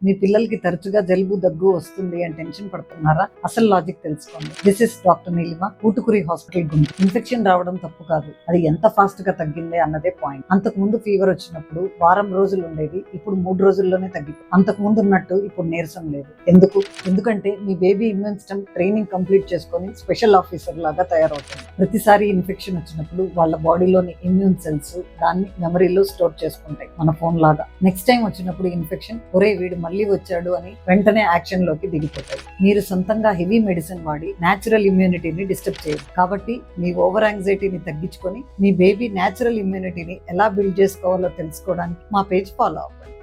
మీ పిల్లలకి తరచుగా జలుబు దగ్గు వస్తుంది అని టెన్షన్ పడుతున్నారా? అసలు లాజిక్ తెలుసుకోండి. This is doctor Neelima, Ootukuri hospital Guntur. Infection రావడం తప్పు కాదు, అది ఎంత ఫాస్ట్ గా తగ్గిందే అన్నదే పాయింట్. అంతకు ముందు ఫీవర్ వచ్చినప్పుడు వారం రోజులు ఉండేది, ఇప్పుడు 3 రోజుల్లోనే తగ్గింది. అంతకు ముందు ఉన్నట్టు ఇప్పుడు నీరసం లేదు. ఎందుకంటే మీ baby immune system training complete చేసుకొని స్పెషల్ ఆఫీసర్ లాగా తయారవుతుంది. ప్రతిసారి ఇన్ఫెక్షన్ వచ్చినప్పుడు వాళ్ళ బాడీలోని ఇమ్యూన్ సెల్స్ దాన్ని మెమరీలో స్టోర్ చేసుకుంటాయి, మన ఫోన్ లాగా. నెక్స్ట్ టైం వచ్చినప్పుడు ఇన్ఫెక్షన్, ఒరే వీడు మళ్ళీ వచ్చాడు అని వెంటనే యాక్షన్ లోకి దిగిపోతాయి. మీరు సొంతంగా హెవీ మెడిసిన్ వాడి న్యాచురల్ ఇమ్యూనిటీని డిస్టర్బ్ చేయదు. కాబట్టి మీ ఓవర్ యాంగ్జైటీని తగ్గించుకొని మీ బేబీ న్యాచురల్ ఇమ్యూనిటీని ఎలా బిల్డ్ చేసుకోవాలో తెలుసుకోవడానికి మా పేజ్ ఫాలో అవ్వండి.